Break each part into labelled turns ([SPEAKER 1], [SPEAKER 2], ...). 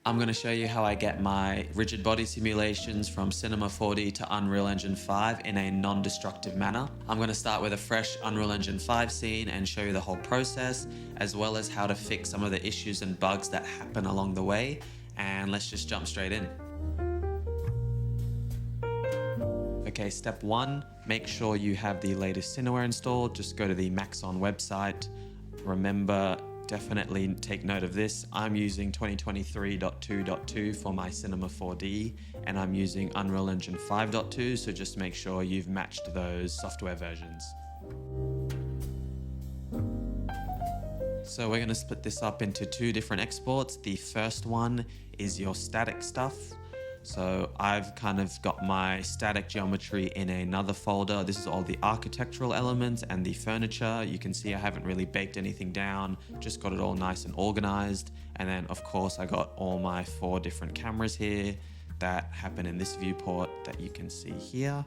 [SPEAKER 1] I'm going to show you how I get my rigid body simulations from Cinema 4D to Unreal Engine 5 in a non-destructive manner. I'm going to start with a fresh Unreal Engine 5 scene and show you the whole process, as well as how to fix some of the issues and bugs that happen along the way. And let's just jump straight in. Okay, step one, make sure you have the latest Cineware installed. Just go to the Maxon website. Remember, definitely take note of this. I'm using 2023.2.2 for my Cinema 4D, and I'm using Unreal Engine 5.2, so just make sure you've matched those software versions. So we're going to split this up into two different exports. The first one is your static stuff. So I've kind of got my static geometry in another folder. This is all the architectural elements and the furniture. You can see I haven't really baked anything down, just got it all nice and organized. And then of course I got all my 4 different cameras here that happen in this viewport that you can see here.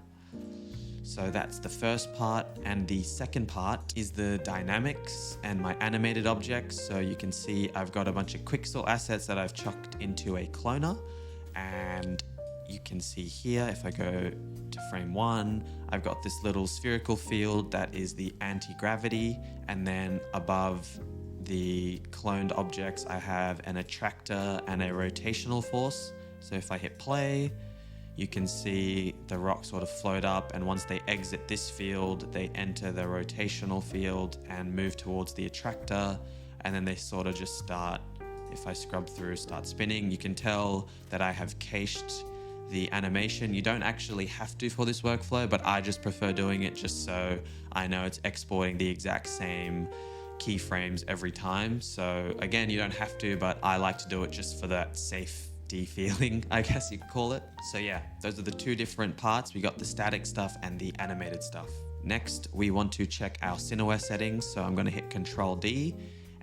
[SPEAKER 1] So that's the first part, and the second part is the dynamics and my animated objects. So you can see I've got a bunch of Quixel assets that I've chucked into a cloner. And you can see here, if I go to frame 1, I've got this little spherical field that is the anti-gravity, and then above the cloned objects I have an attractor and a rotational force. So if I hit play, you can see the rocks sort of float up, and once they exit this field, they enter the rotational field and move towards the attractor, and then they sort of just start. If I scrub through, start spinning, you can tell that I have cached the animation. You don't actually have to for this workflow, but I just prefer doing it just so I know it's exporting the exact same keyframes every time. So again, you don't have to, but I like to do it just for that safety feeling, I guess you could call it. So yeah, those are the two different parts. We got the static stuff and the animated stuff. Next, we want to check our Cineware settings. So I'm going to hit Control D,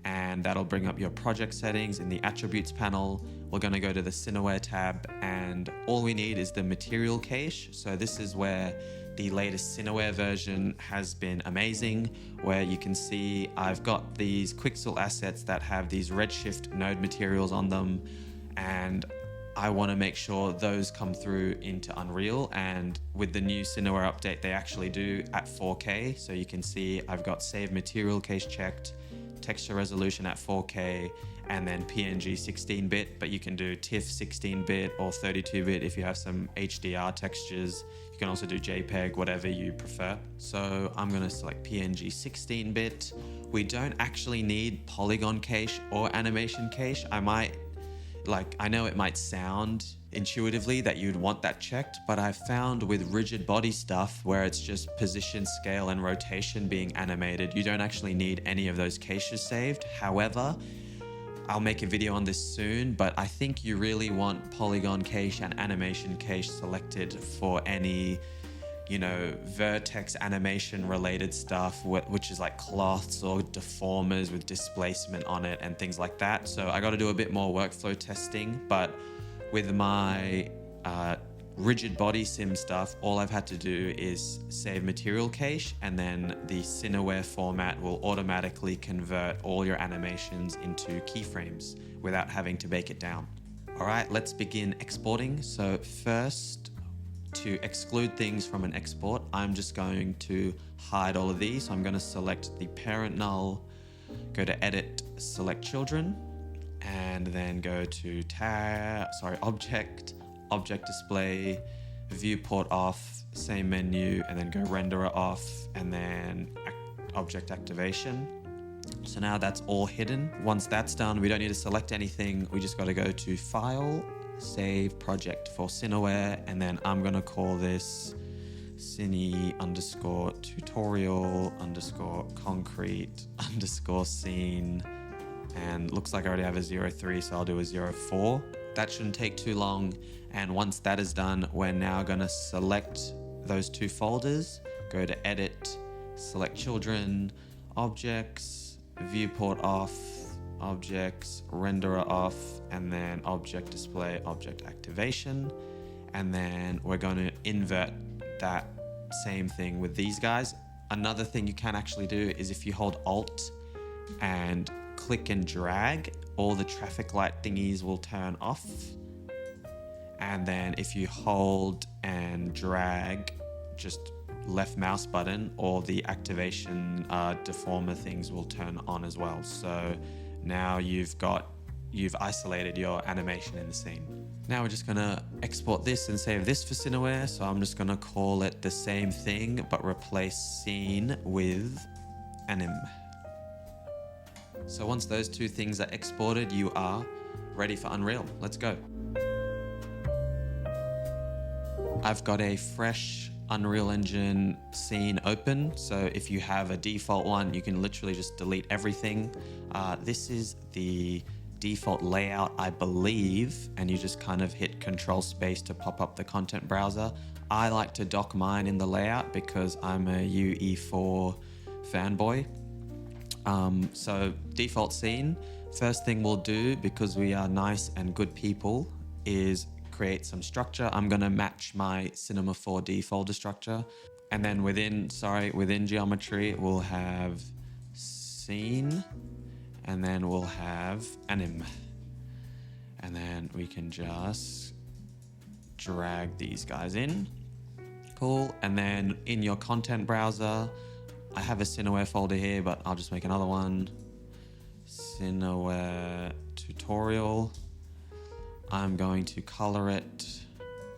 [SPEAKER 1] and that'll bring up your project settings in the attributes panel. We're going to go to the Cineware tab, and all we need is the material cache. So this is where the latest Cineware version has been amazing, where you can see I've got these Quixel assets that have these redshift node materials on them, and I want to make sure those come through into Unreal. And with the new Cineware update, they actually do at 4K. So you can see I've got save material cache checked, texture resolution at 4K, and then PNG 16-bit, but you can do TIFF 16-bit or 32-bit if you have some HDR textures. You can also do JPEG, whatever you prefer. So I'm going to select PNG 16-bit. We don't actually need polygon cache or animation cache. I know it might sound intuitively that you'd want that checked, but I've found with rigid body stuff where it's just position, scale, and rotation being animated, you don't actually need any of those caches saved. However, I'll make a video on this soon, but I think you really want polygon cache and animation cache selected for any, vertex animation related stuff, which is like cloths or deformers with displacement on it and things like that. So I got to do a bit more workflow testing, but with my rigid body sim stuff, all I've had to do is save material cache, and then the Cineware format will automatically convert all your animations into keyframes without having to bake it down. All right, let's begin exporting. So first, to exclude things from an export, I'm just going to hide all of these. So I'm going to select the parent null, go to edit, select children, and then go to object display, viewport off, same menu, and then go renderer off, and then object activation. So now that's all hidden. Once that's done, we don't need to select anything. We just got to go to File, Save Project for Cineware, and then I'm going to call this cine_tutorial_concrete_scene, and looks like I already have a 03, so I'll do a 04. That shouldn't take too long, and once that is done, we're now going to select those 2 folders, go to Edit, select Children, Objects, Viewport Off, Objects, Renderer Off, and then Object Display, Object Activation. And then we're going to invert that same thing with these guys. Another thing you can actually do is if you hold Alt and click and drag all the traffic light thingies will turn off. And then if you hold and drag, just left mouse button, all the activation deformer things will turn on as well. So now you've isolated your animation in the scene. Now we're just gonna export this and save this for Cineware. So I'm just gonna call it the same thing, but replace scene with anim. So once those two things are exported, you are ready for Unreal. Let's go. I've got a fresh Unreal Engine scene open. So if you have a default one, you can literally just delete everything. This is the default layout, I believe, and you just kind of hit Control Space to pop up the content browser. I like to dock mine in the layout because I'm a UE5 fanboy. So default scene, first thing we'll do, because we are nice and good people, is create some structure. I'm gonna match my Cinema 4D folder structure. And then within geometry, we'll have scene, and then we'll have anim. And then we can just drag these guys in. Cool. And then in your content browser, I have a Cineware folder here, but I'll just make another one. Cineware tutorial. I'm going to color it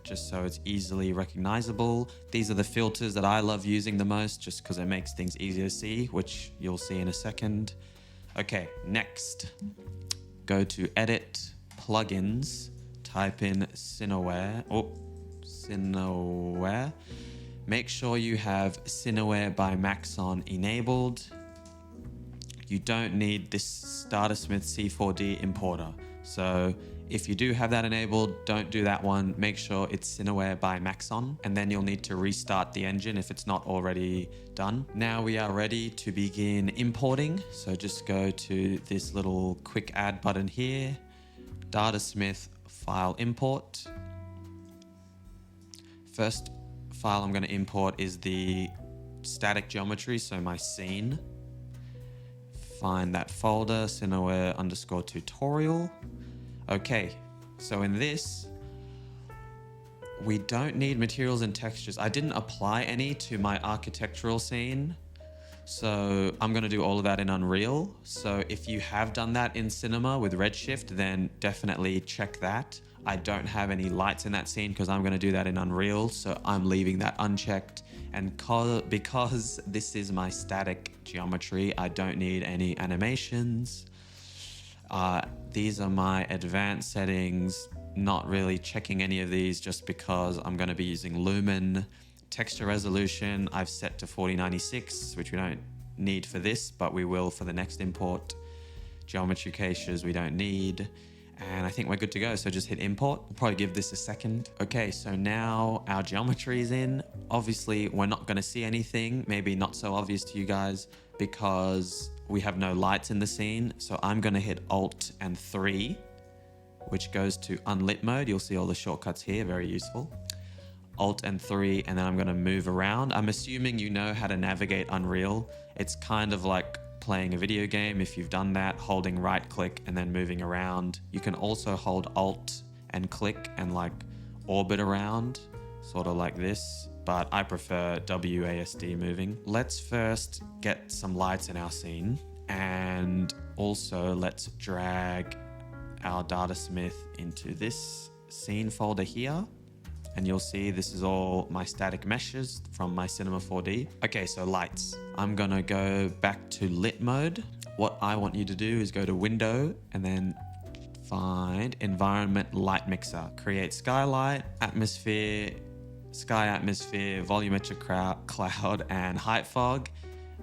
[SPEAKER 1] just so it's easily recognizable. These are the filters that I love using the most, just because it makes things easier to see, which you'll see in a second. Okay, next, go to Edit, Plugins, type in Cineware. Cineware. Make sure you have Cineware by Maxon enabled. You don't need this Startersmith C4D importer. So if you do have that enabled, don't do that one. Make sure it's Cineware by Maxon, and then you'll need to restart the engine if it's not already done. Now we are ready to begin importing. So just go to this little quick add button here, Startersmith file import. First file I'm going to import is the static geometry, so my scene. Find that folder, Cineware _tutorial. Okay, so in this, we don't need materials and textures. I didn't apply any to my architectural scene, so I'm gonna do all of that in Unreal. So if you have done that in Cinema with Redshift, then definitely check that. I don't have any lights in that scene because I'm gonna do that in Unreal, so I'm leaving that unchecked. And because this is my static geometry, I don't need any animations. These are my advanced settings, not really checking any of these just because I'm going to be using Lumen. Texture resolution, I've set to 4096, which we don't need for this, but we will for the next import. Geometry caches we don't need. And I think we're good to go. So just hit import. We'll probably give this a second. Okay, so now our geometry is in. Obviously, we're not going to see anything, maybe not so obvious to you guys, because we have no lights in the scene. So I'm going to hit Alt and 3, which goes to unlit mode. You'll see all the shortcuts here, very useful. Alt and 3, and then I'm going to move around. I'm assuming you know how to navigate Unreal. It's kind of like playing a video game. If you've done that, holding right click and then moving around. You can also hold Alt and click and like orbit around, sort of like this, but I prefer WASD moving. Let's first get some lights in our scene, and also let's drag our Startersmith into this scene folder here. And you'll see this is all my static meshes from my Cinema 4D. Okay, so lights. I'm gonna go back to lit mode. What I want you to do is go to window and then find environment light mixer. Create skylight, atmosphere, sky atmosphere, volumetric cloud, and height fog.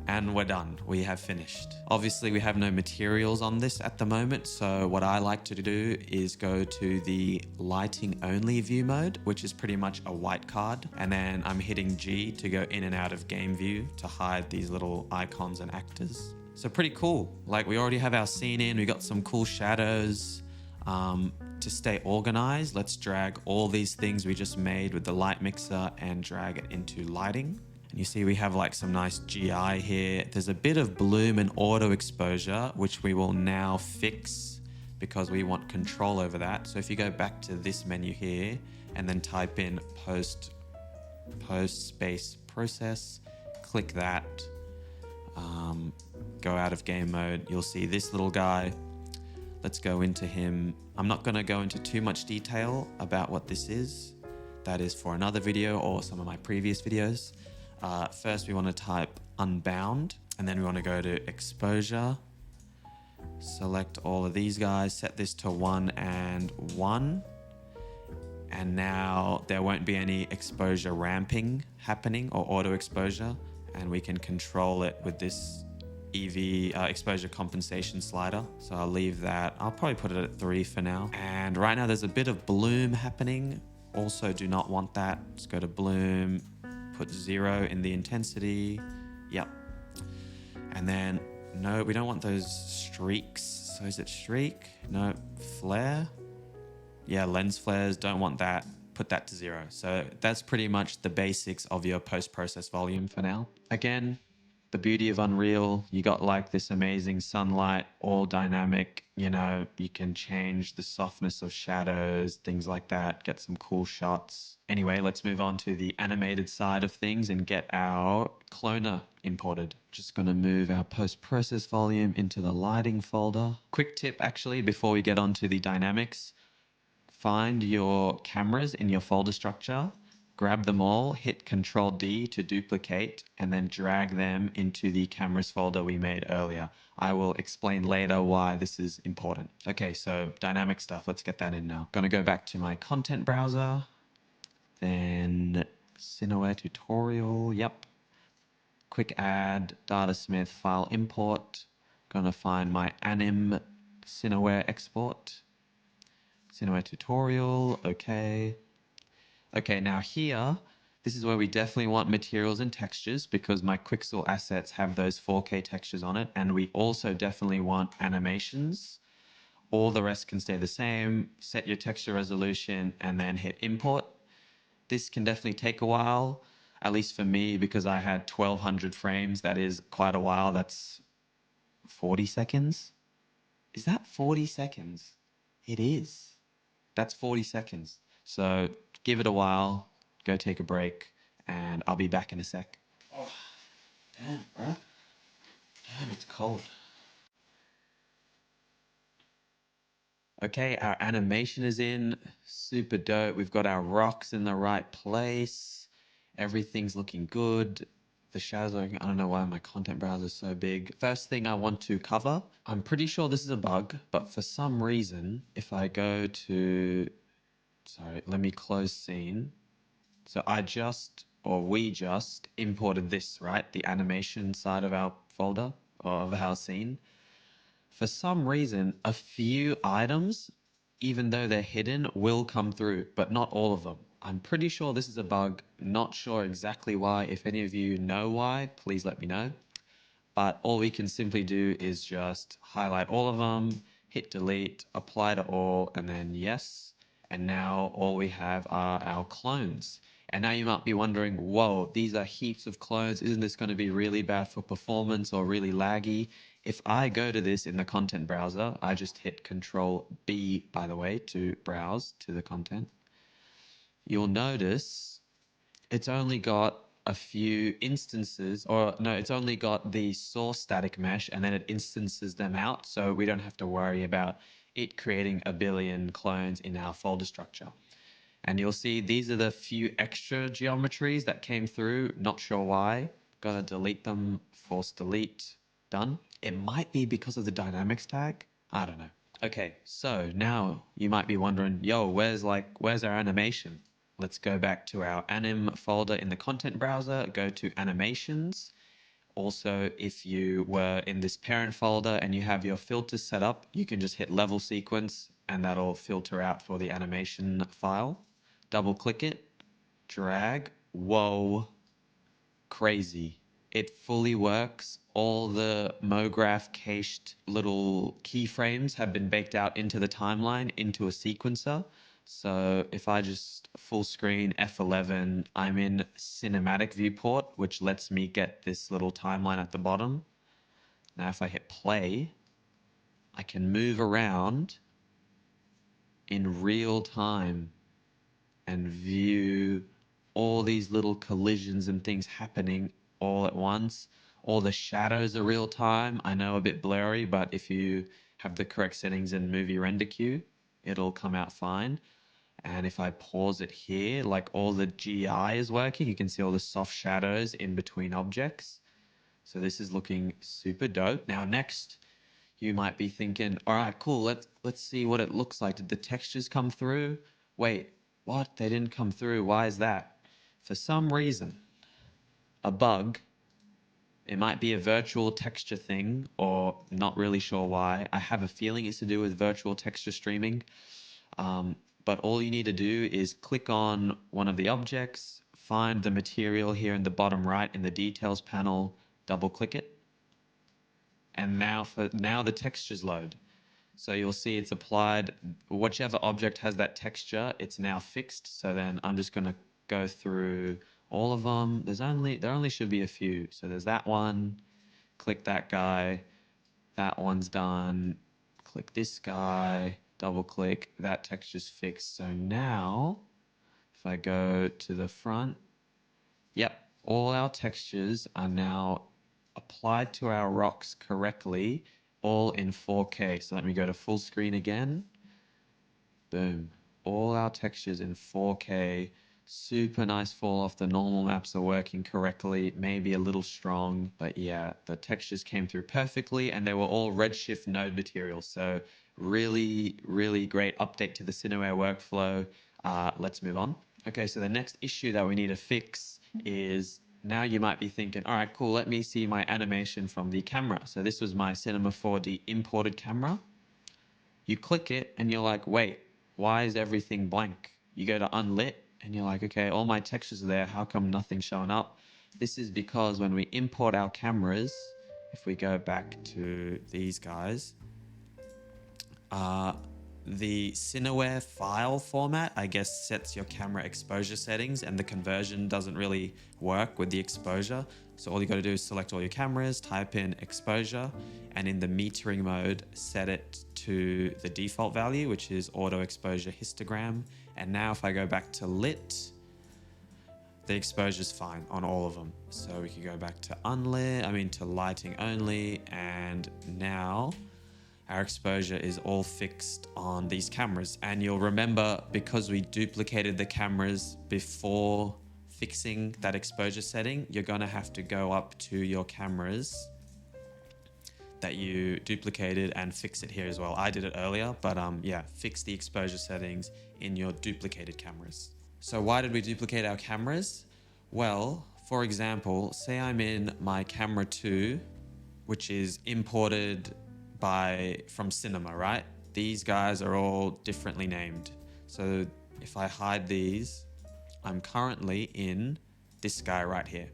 [SPEAKER 1] And we're done. We have finished. Obviously, we have no materials on this at the moment. So what I like to do is go to the lighting only view mode, which is pretty much a white card. And then I'm hitting G to go in and out of game view to hide these little icons and actors. So pretty cool. Like, we already have our scene in. We got some cool shadows. To stay organized, let's drag all these things we just made with the light mixer and drag it into lighting. And you see we have like some nice GI here. There's a bit of bloom and auto exposure, which we will now fix because we want control over that. So if you go back to this menu here and then type in post space process, click that, go out of game mode, you'll see this little guy. Let's go into him. I'm not going to go into too much detail about what this is. That is for another video or some of my previous videos. First, we want to type unbound, and then we want to go to exposure. Select all of these guys, set this to 1 and 1. And now there won't be any exposure ramping happening or auto exposure. And we can control it with this EV exposure compensation slider. So I'll leave that. I'll probably put it at 3 for now. And right now there's a bit of bloom happening. Also do not want that. Just go to bloom, put 0 in the intensity. Yep. And then, no, we don't want those streaks. So is it streak? No, flare. Yeah, lens flares, don't want that. Put that to 0. So that's pretty much the basics of your post-process volume for now. Again, the beauty of Unreal, you got like this amazing sunlight, all dynamic, you know, you can change the softness of shadows, things like that, get some cool shots. Anyway, let's move on to the animated side of things and get our cloner imported. Just gonna move our post-process volume into the lighting folder. Quick tip actually, before we get on to the dynamics, find your cameras in your folder structure, grab them all, hit Control D to duplicate, and then drag them into the cameras folder we made earlier. I will explain later why this is important. Okay, so dynamic stuff, let's get that in now. Gonna go back to my content browser, then Cineware tutorial, yep. Quick add, Datasmith file import. Gonna find my anim Cineware export. Cineware tutorial, okay. Okay, now here, this is where we definitely want materials and textures because my Quixel assets have those 4K textures on it. And we also definitely want animations. All the rest can stay the same. Set your texture resolution and then hit import. This can definitely take a while, at least for me, because I had 1200 frames. That is quite a while. That's 40 seconds. Is that 40 seconds? It is. That's 40 seconds. So give it a while, go take a break, and I'll be back in a sec. Oh, damn, bro. Damn, it's cold. Okay, our animation is in. Super dope. We've got our rocks in the right place. Everything's looking good. The shadows are, I don't know why my content browser is so big. First thing I want to cover, I'm pretty sure this is a bug, but for some reason, if I go to, sorry, let me close scene. So we just imported this, right? The animation side of our folder or of our scene. For some reason, a few items, even though they're hidden, will come through, but not all of them. I'm pretty sure this is a bug. Not sure exactly why. If any of you know why, please let me know. But all we can simply do is just highlight all of them, hit delete, apply to all, and then yes. And now all we have are our clones. And now you might be wondering, whoa, these are heaps of clones. Isn't this going to be really bad for performance or really laggy? If I go to this in the content browser, I just hit Control B, by the way, to browse to the content. You'll notice it's only got a few instances, or no, it's only got the source static mesh and then it instances them out. So we don't have to worry about it creating a billion clones in our folder structure. And you'll see these are the few extra geometries that came through. Not sure why. Gotta delete them, force delete, done. It might be because of the dynamics tag. I don't know. Okay, so now you might be wondering, yo, where's our animation? Let's go back to our anim folder in the content browser, go to animations. Also, if you were in this parent folder and you have your filters set up, you can just hit level sequence and that'll filter out for the animation file. Double click it, drag, whoa, crazy. It fully works. All the MoGraph cached little keyframes have been baked out into the timeline into a sequencer. So if I just full screen F11, I'm in cinematic viewport, which lets me get this little timeline at the bottom. Now if I hit play, I can move around in real time and view all these little collisions and things happening all at once. All the shadows are real time. I know a bit blurry, but if you have the correct settings in movie render queue, it'll come out fine. And if I pause it here, like all the GI is working, you can see all the soft shadows in between objects. So this is looking super dope. Now next, you might be thinking, all right, cool, let's see what it looks like. Did the textures come through? Wait, what? They didn't come through. Why is that? For some reason, a bug, it might be a virtual texture thing or not really sure why. I have a feeling it's to do with virtual texture streaming. But all you need to do is click on one of the objects, find the material here in the bottom right in the details panel, double click it, and now the textures load. So you'll see it's applied, whichever object has that texture, it's now fixed. So then I'm just going to go through all of them. There only should be a few. So there's that one, click that guy, that one's done, click this guy, double click, that texture's fixed. So now if I go to the front, yep, all our textures are now applied to our rocks correctly, all in 4K. So let me go to full screen again. Boom. All our textures in 4K. Super nice fall off. The normal maps are working correctly. Maybe a little strong, but yeah, the textures came through perfectly and they were all Redshift node materials. So really, really great update to the Cineware workflow. Let's move on. Okay, so the next issue that we need to fix is now you might be thinking, all right, cool, let me see my animation from the camera. So this was my Cinema 4D imported camera. You click it and you're like, wait, why is everything blank? You go to unlit and you're like, okay, all my textures are there. How come nothing's showing up? This is because when we import our cameras, if we go back to these guys, the Cineware file format, I guess, sets your camera exposure settings and the conversion doesn't really work with the exposure. So all you got to do is select all your cameras, type in exposure, and in the metering mode, set it to the default value, which is auto exposure histogram. And now if I go back to lit, the exposure is fine on all of them. So we can go back to to lighting only. And now our exposure is all fixed on these cameras. And you'll remember, because we duplicated the cameras before fixing that exposure setting, you're gonna have to go up to your cameras that you duplicated and fix it here as well. I did it earlier, but yeah, fix the exposure settings in your duplicated cameras. So why did we duplicate our cameras? Well, for example, say I'm in my camera 2, which is imported from Cinema, right? These guys are all differently named. So if I hide these, I'm currently in this guy right here.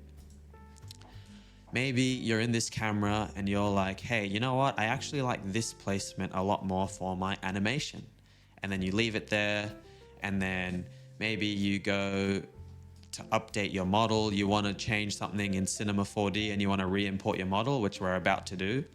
[SPEAKER 1] Maybe you're in this camera and you're like, hey, you know what? I actually like this placement a lot more for my animation. And then you leave it there, and then maybe you go to update your model. You want to change something in Cinema 4D and you want to re-import your model, which we're about to do.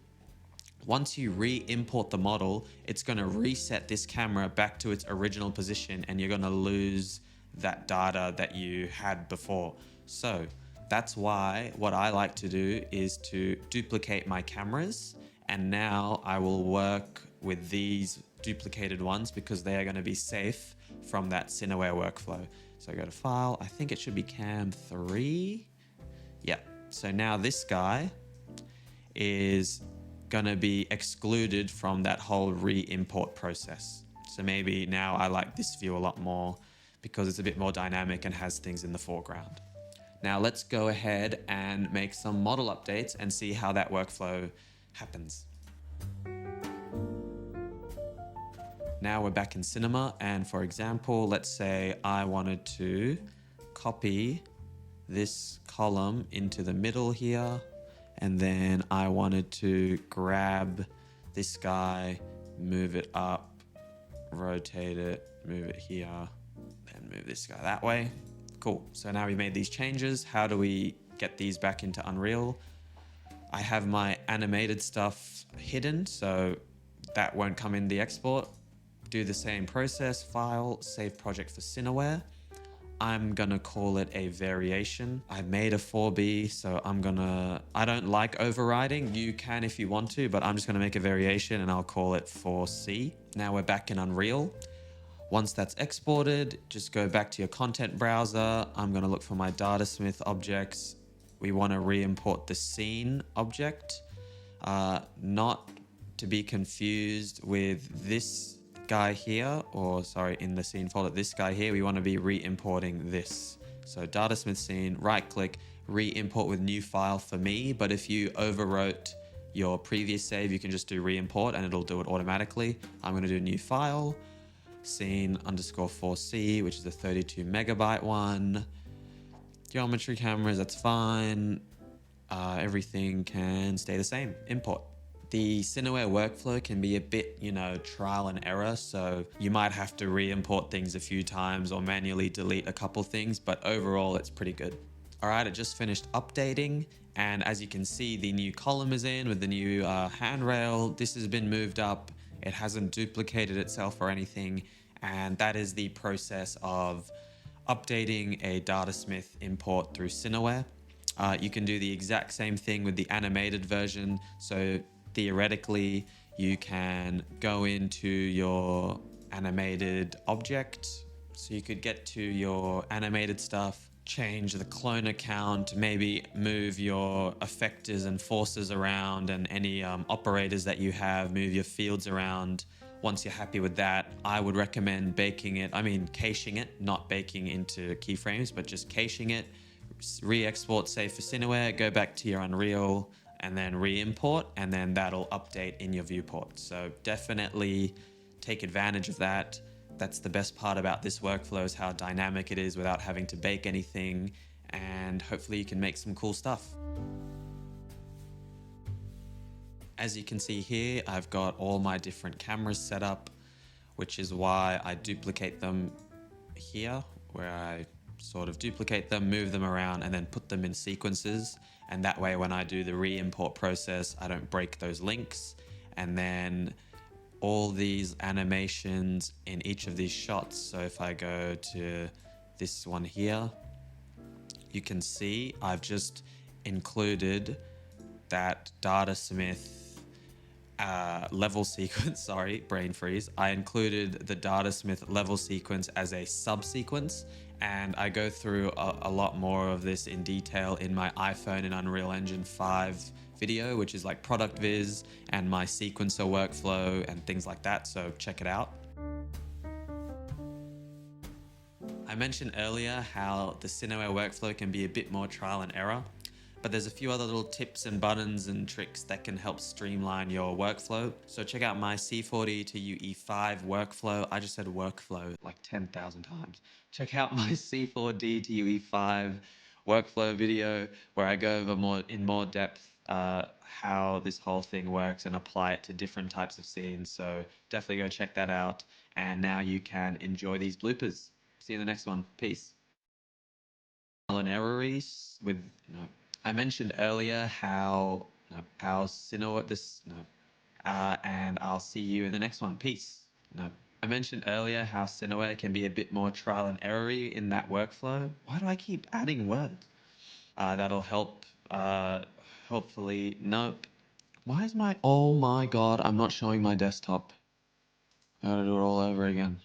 [SPEAKER 1] Once you re-import the model, it's going to reset this camera back to its original position and you're going to lose that data that you had before. So that's why what I like to do is to duplicate my cameras, and now I will work with these duplicated ones because they are going to be safe from that Cineware workflow. So I go to File, I think it should be Cam 3. Yeah, so now this guy is gonna be excluded from that whole re-import process. So maybe now I like this view a lot more because it's a bit more dynamic and has things in the foreground. Now let's go ahead and make some model updates and see how that workflow happens. Now we're back in Cinema, and for example, let's say I wanted to copy this column into the middle here, and then I wanted to grab this guy, move it up, rotate it, move it here, and move this guy that way. Cool. So now we made these changes. How do we get these back into Unreal? I have my animated stuff hidden, so that won't come in the export. Do the same process, file, save project for Cineware. I'm gonna call it a variation. I made a 4B, so I don't like overriding. You can if you want to, but I'm just gonna make a variation and I'll call it 4C. Now we're back in Unreal. Once that's exported, just go back to your content browser. I'm gonna look for my Datasmith objects. We wanna re-import the scene object, not to be confused with this guy here, or sorry, in the scene folder, this guy here, we want to be re-importing this. So Datasmith scene, right click, re-import with new file for me. But if you overwrote your previous save, you can just do re-import and it'll do it automatically. I'm going to do new file, scene underscore 4C, which is a 32 megabyte one. Geometry cameras, that's fine. Everything can stay the same. Import. The Cineware workflow can be a bit, trial and error. So you might have to re-import things a few times or manually delete a couple things, but overall it's pretty good. All right, I just finished updating. And as you can see, the new column is in with the new handrail. This has been moved up. It hasn't duplicated itself or anything. And that is the process of updating a Datasmith import through Cineware. You can do the exact same thing with the animated version. So theoretically, you can go into your animated object. So you could get to your animated stuff, change the cloner count, maybe move your effectors and forces around and any operators that you have, move your fields around. Once you're happy with that, I would recommend caching it, not baking into keyframes, but just caching it, re-export, save for Cineware, go back to your Unreal, and then re-import, and then that'll update in your viewport. So definitely take advantage of that. That's the best part about this workflow, is how dynamic it is without having to bake anything, and hopefully you can make some cool stuff. As you can see here, I've got all my different cameras set up, which is why I duplicate them here, where I sort of duplicate them, move them around, and then put them in sequences. And that way, when I do the re-import process, I don't break those links. And then all these animations in each of these shots. So if I go to this one here, you can see I've just included that Datasmith level sequence, sorry, brain freeze. I included the Datasmith level sequence as a subsequence, and I go through a lot more of this in detail in my iPhone and Unreal Engine 5 video, which is like product viz and my sequencer workflow and things like that. So check it out. I mentioned earlier how the Cineware workflow can be a bit more trial and error, but there's a few other little tips and buttons and tricks that can help streamline your workflow. So check out my C4D to UE5 workflow. I just said workflow like 10,000 times. Check out my C4D to UE5 workflow video where I go over in more depth how this whole thing works and apply it to different types of scenes. So definitely go check that out. And now you can enjoy these bloopers. See you in the next one. Peace. Errors with I mentioned earlier how Cineware and I'll see you in the next one. Peace. No. I mentioned earlier how Cineware can be a bit more trial and error-y in that workflow. Why do I keep adding words? That'll help. Hopefully, nope. Why is my? Oh my god! I'm not showing my desktop. I gotta do it all over again.